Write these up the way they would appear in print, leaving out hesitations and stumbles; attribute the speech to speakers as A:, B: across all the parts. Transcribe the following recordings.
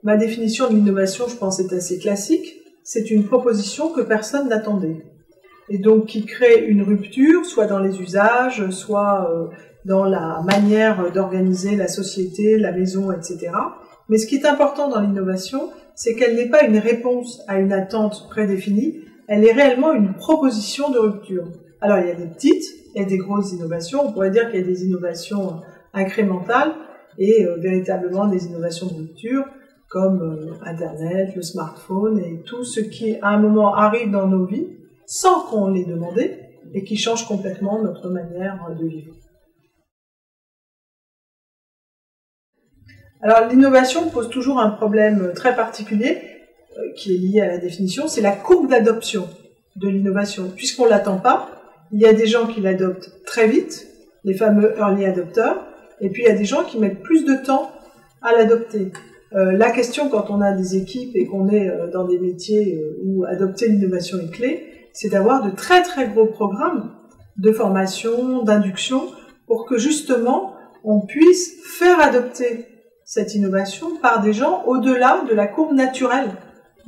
A: Ma définition de l'innovation, je pense, est assez classique. C'est une proposition que personne n'attendait. Et donc qui crée une rupture, soit dans les usages, soit dans la manière d'organiser la société, la maison, etc. Mais ce qui est important dans l'innovation, c'est qu'elle n'est pas une réponse à une attente prédéfinie, elle est réellement une proposition de rupture. Alors il y a des petites et des grosses innovations, on pourrait dire qu'il y a des innovations incrémentales et véritablement des innovations de rupture, comme Internet, le smartphone et tout ce qui à un moment arrive dans nos vies, sans qu'on l'ait demandé, et qui change complètement notre manière de vivre. Alors l'innovation pose toujours un problème très particulier, qui est lié à la définition, c'est la courbe d'adoption de l'innovation. Puisqu'on ne l'attend pas, il y a des gens qui l'adoptent très vite, les fameux early adopters, et puis il y a des gens qui mettent plus de temps à l'adopter. La question quand on a des équipes et qu'on est dans des métiers où adopter l'innovation est clé, c'est d'avoir de très très gros programmes de formation, d'induction, pour que justement on puisse faire adopter cette innovation par des gens au-delà de la courbe naturelle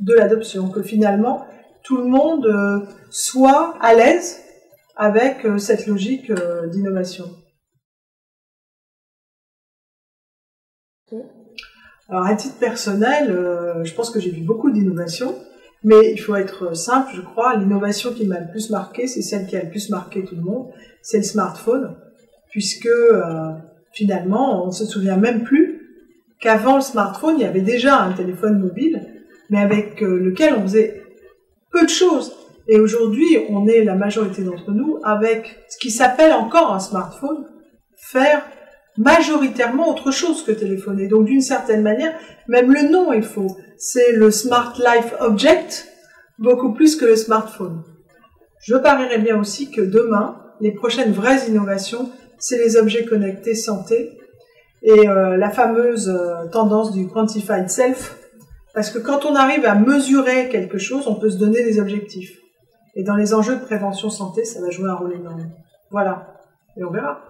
A: de l'adoption, que finalement tout le monde soit à l'aise avec cette logique d'innovation. Alors à titre personnel, je pense que j'ai vu beaucoup d'innovations, mais il faut être simple, je crois, l'innovation qui m'a le plus marqué, c'est celle qui a le plus marqué tout le monde, c'est le smartphone, puisque finalement on ne se souvient même plus qu'avant le smartphone, il y avait déjà un téléphone mobile, mais avec lequel on faisait peu de choses. Et aujourd'hui, on est, la majorité d'entre nous, avec ce qui s'appelle encore un smartphone, faire majoritairement autre chose que téléphoner. Donc d'une certaine manière, même le nom est faux. C'est le Smart Life Object, beaucoup plus que le smartphone. Je parierais bien aussi que demain, les prochaines vraies innovations, c'est les objets connectés santé et la fameuse tendance du Quantified Self, parce que quand on arrive à mesurer quelque chose, on peut se donner des objectifs. Et dans les enjeux de prévention santé, ça va jouer un rôle énorme. Voilà. Et on verra.